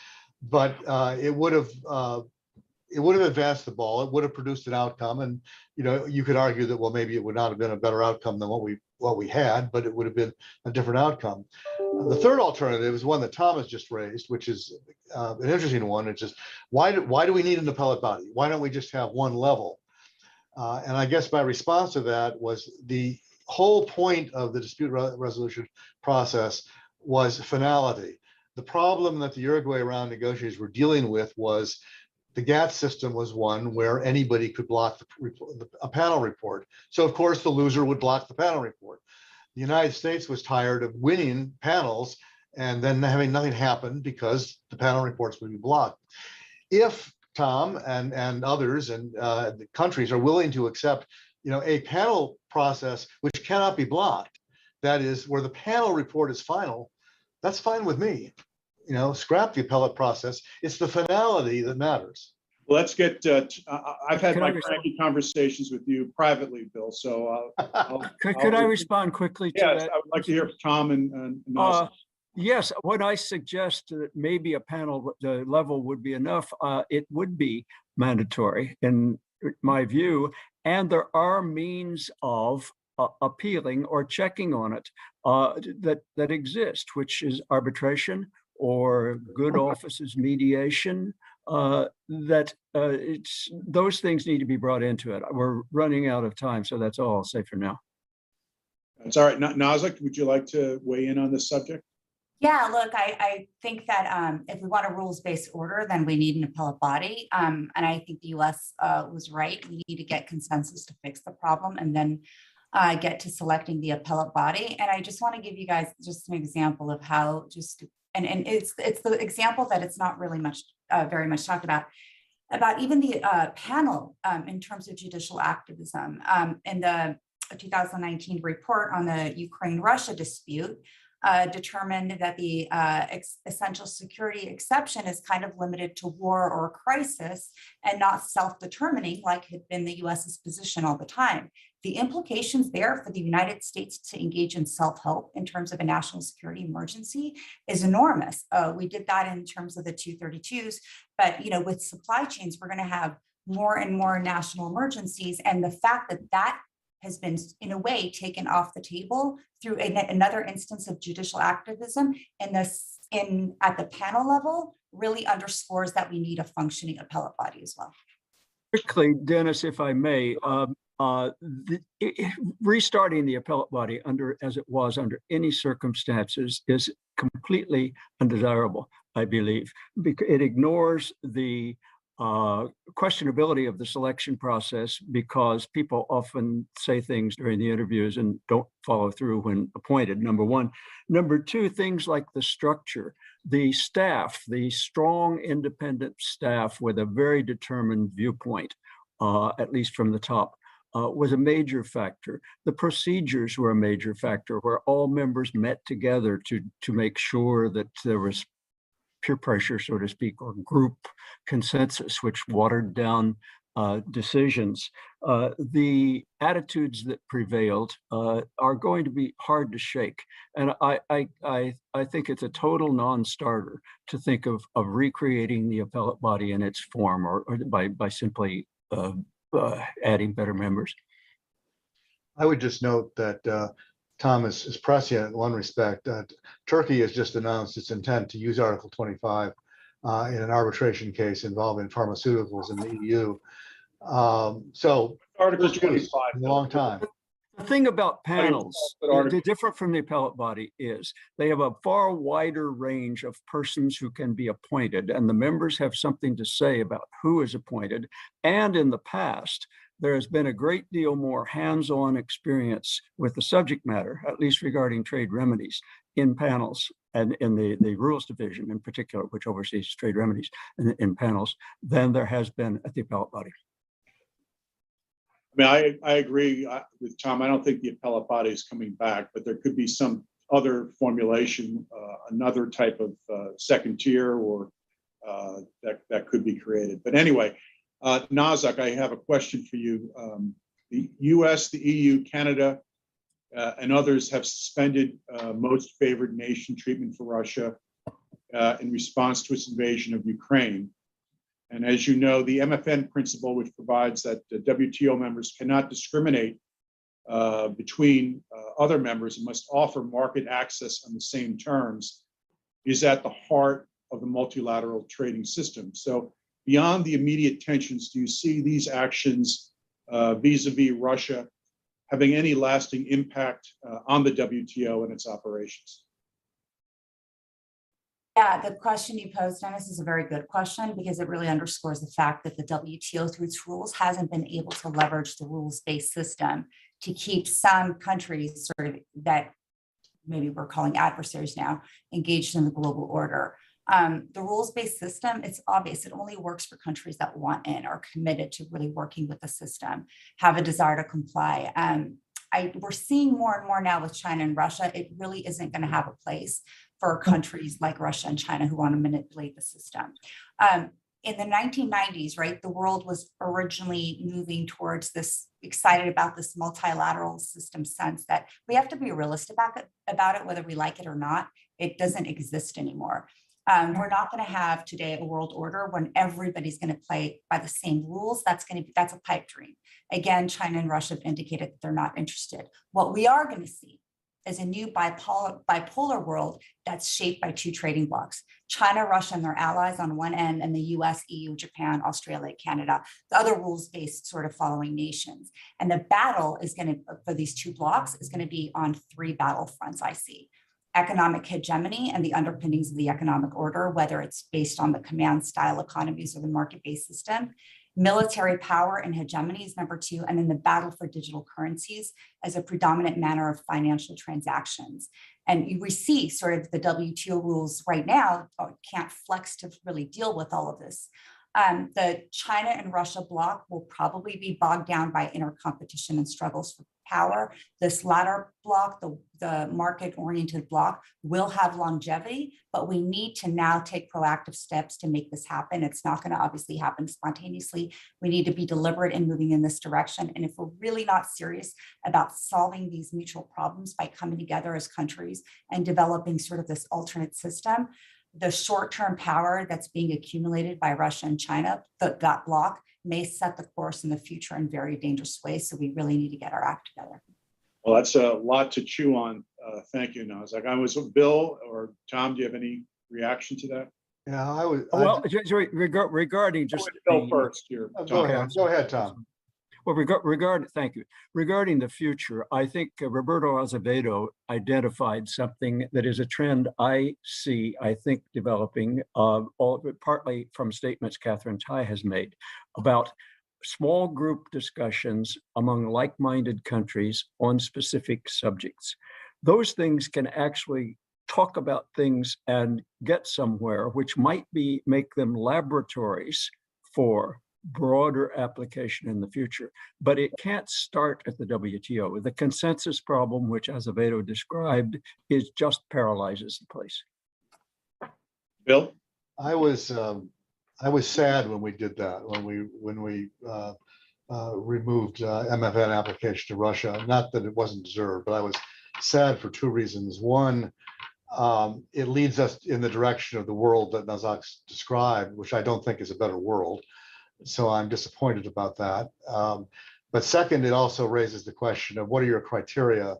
but it would have it would have advanced the ball. It would have produced an outcome, and you could argue that, well, maybe it would not have been a better outcome than what we had, but it would have been a different outcome. The third alternative is one that Tom has just raised, which is an interesting one. It's just why do we need an appellate body? Why don't we just have one level? And I guess my response to that was the whole point of the dispute resolution process was finality. The problem that the Uruguay round negotiators were dealing with was the GATT system was one where anybody could block a panel report. So of course the loser would block the panel report. The United States was tired of winning panels and then having nothing happen because the panel reports would be blocked. If Tom and others and the countries are willing to accept, a panel process which cannot be blocked, that is where the panel report is final, that's fine with me. Scrap the appellate process. It's the finality that matters. Let's get, I've had my cranky conversations with you privately, Bill, so could I respond quickly to that? Yes, I would like to hear from Tom and yes, when I suggest that maybe a panel the level would be enough, it would be mandatory in my view, and there are means of appealing or checking on it that exist, which is arbitration or good offices mediation. Those things need to be brought into it. We're running out of time, so that's all I'll say for now. That's all right. Nazak, would you like to weigh in on this subject? Yeah, look, I think that if we want a rules-based order, then we need an appellate body. And I think the US was right. We need to get consensus to fix the problem and then get to selecting the appellate body. And I just want to give you guys just an example of how and it's the example that it's not really much, very much talked about even the panel in terms of judicial activism. In the 2019 report on the Ukraine-Russia dispute, determined that the essential security exception is kind of limited to war or crisis and not self-determining like had been the US's position all the time. The implications there for the United States to engage in self-help in terms of a national security emergency is enormous. We did that in terms of the 232s, but with supply chains, we're going to have more and more national emergencies, and the fact that that has been, in a way, taken off the table through another instance of judicial activism at the panel level really underscores that we need a functioning appellate body as well. Quickly, Dennis, if I may, restarting the appellate body as it was under any circumstances is completely undesirable, I believe, because it ignores the questionability of the selection process, because people often say things during the interviews and don't follow through when appointed, number one. Number two, things like the structure, the staff, the strong independent staff with a very determined viewpoint, at least from the top, was a major factor. The procedures were a major factor, where all members met together to make sure that there was peer pressure, so to speak, or group consensus, which watered down decisions. The attitudes that prevailed are going to be hard to shake. And I think it's a total non-starter to think of recreating the appellate body in its form or by simply adding better members. I would just note that Tom is prescient in one respect. Turkey has just announced its intent to use Article 25 in an arbitration case involving pharmaceuticals in the EU. So Article 25, a long time. The thing about panels, different from the appellate body, is they have a far wider range of persons who can be appointed, and the members have something to say about who is appointed. And in the past, there has been a great deal more hands-on experience with the subject matter, at least regarding trade remedies, in panels and in the rules division in particular, which oversees trade remedies in panels, than there has been at the appellate body. I mean, I agree with Tom. I don't think the appellate body is coming back, but there could be some other formulation, another type of second tier or that could be created. But anyway, Nazak, I have a question for you. The US, the EU, Canada, and others have suspended most favored nation treatment for Russia in response to its invasion of Ukraine. And as you know, the MFN principle, which provides that the WTO members cannot discriminate between other members and must offer market access on the same terms, is at the heart of the multilateral trading system. So beyond the immediate tensions, do you see these actions vis-a-vis Russia having any lasting impact on the WTO and its operations? Yeah, the question you posed, Dennis, is a very good question because it really underscores the fact that the WTO, through its rules, hasn't been able to leverage the rules-based system to keep some countries sort of that maybe we're calling adversaries now engaged in the global order. The rules-based system, it's obvious, it only works for countries that want in, are committed to really working with the system, have a desire to comply. We're seeing more and more now with China and Russia, it really isn't going to have a place for countries like Russia and China who want to manipulate the system. In the 1990s, right, the world was originally moving towards this, excited about this multilateral system sense that we have to be realistic about it, whether we like it or not. It doesn't exist anymore. We're not going to have today a world order when everybody's going to play by the same rules. That's a pipe dream. Again, China and Russia have indicated that they're not interested. What we are going to see is a new bipolar world that's shaped by two trading blocs: China, Russia, and their allies on one end, and the US, EU, Japan, Australia, Canada, the other rules-based sort of following nations. And the battle is going to, for these two blocs, is going to be on three battlefronts I see: economic hegemony and the underpinnings of the economic order, whether it's based on the command style economies or the market-based system. Military power and hegemony is number two, and then the battle for digital currencies as a predominant manner of financial transactions. And we see sort of the WTO rules right now can't flex to really deal with all of this. The China and Russia bloc will probably be bogged down by inner competition and struggles for power. This latter bloc, the market-oriented bloc, will have longevity, but we need to now take proactive steps to make this happen. It's not going to obviously happen spontaneously. We need to be deliberate in moving in this direction. And if we're really not serious about solving these mutual problems by coming together as countries and developing sort of this alternate system, the short-term power that's being accumulated by Russia and China, that bloc, may set the course in the future in very dangerous ways. So we really need to get our act together. Well, that's a lot to chew on. Thank you, Nazak. I was Bill or Tom. Do you have any reaction to that? Yeah, I would. Well, regarding just Bill first here. Go ahead, Tom. Well, thank you. Regarding the future, I think Roberto Azevêdo identified something that is a trend I see, I think, developing, partly from statements Catherine Tai has made about small group discussions among like-minded countries on specific subjects. Those things can actually talk about things and get somewhere, which might make them laboratories for broader application in the future, but it can't start at the WTO. The consensus problem, which Azevêdo described, is just paralyzes the place. Bill? I was sad when we did that, when we removed MFN application to Russia. Not that it wasn't deserved, but I was sad for two reasons. One, it leads us in the direction of the world that Nazak's described, which I don't think is a better world. So I'm disappointed about that. But second, it also raises the question of what are your criteria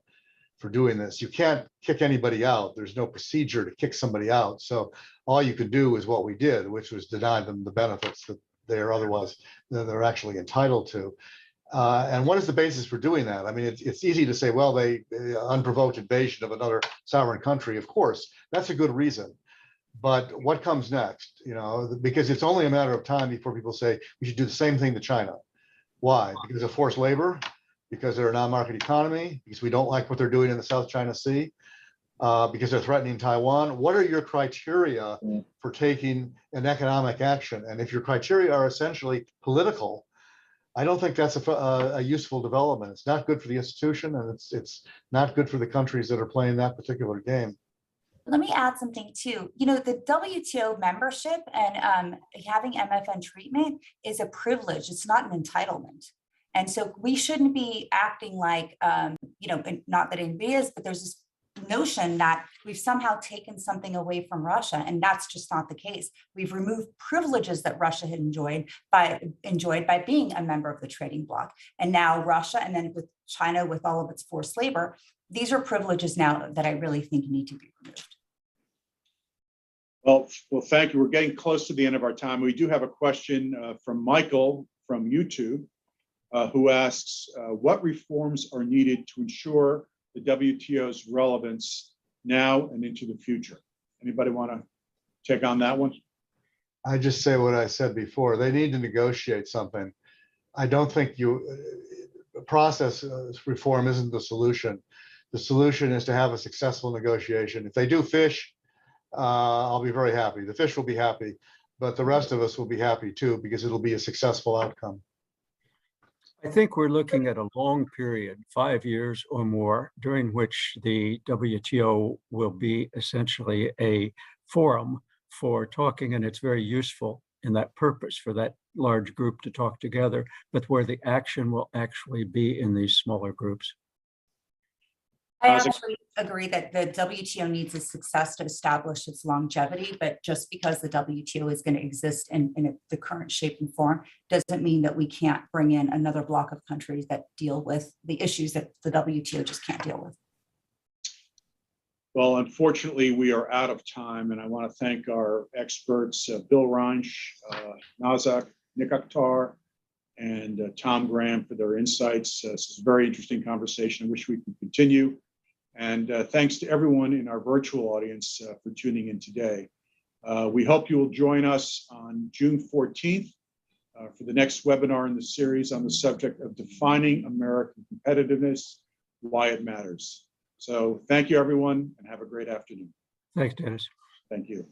for doing this? You can't kick anybody out. There's no procedure to kick somebody out. So all you could do is what we did, which was deny them the benefits that they're actually entitled to. And what is the basis for doing that? I mean, it's easy to say, well, they unprovoked invasion of another sovereign country. Of course, that's a good reason. But what comes next? You know, because it's only a matter of time before people say we should do the same thing to China. Why? Because of forced labor, because they're a non-market economy, because we don't like what they're doing in the South China Sea, because they're threatening Taiwan. What are your criteria for taking an economic action? And if your criteria are essentially political, I don't think that's a useful development. It's not good for the institution, and it's not good for the countries that are playing that particular game. Let me add something too. You know, the WTO membership and having MFN treatment is a privilege. It's not an entitlement. And so we shouldn't be acting like, you know, not that anybody is, but there's this notion that we've somehow taken something away from Russia, and that's just not the case. We've removed privileges that Russia had enjoyed by being a member of the trading bloc. And now Russia, and then with China, with all of its forced labor, these are privileges now that I really think need to be removed. Well, thank you. We're getting close to the end of our time. We do have a question from Michael from YouTube, who asks, what reforms are needed to ensure the WTO's relevance now and into the future? Anybody want to take on that one? I just say what I said before. They need to negotiate something. I don't think process reform isn't the solution. The solution is to have a successful negotiation. If they do fish, I'll be very happy. The fish will be happy, but the rest of us will be happy too, because it'll be a successful outcome. I think we're looking at a long period, 5 years or more, during which the WTO will be essentially a forum for talking, and it's very useful in that purpose for that large group to talk together, but where the action will actually be in these smaller groups. I actually agree that the WTO needs a success to establish its longevity, but just because the WTO is going to exist in the current shape and form doesn't mean that we can't bring in another block of countries that deal with the issues that the WTO just can't deal with. Well, unfortunately, we are out of time, and I want to thank our experts, Bill Ranch, Nazak, Nick Akhtar, and Tom Graham for their insights. This is a very interesting conversation. I wish we could continue. And thanks to everyone in our virtual audience for tuning in today. We hope you will join us on June 14th for the next webinar in the series on the subject of defining American competitiveness, why it matters. So thank you, everyone, and have a great afternoon. Thanks, Dennis. Thank you.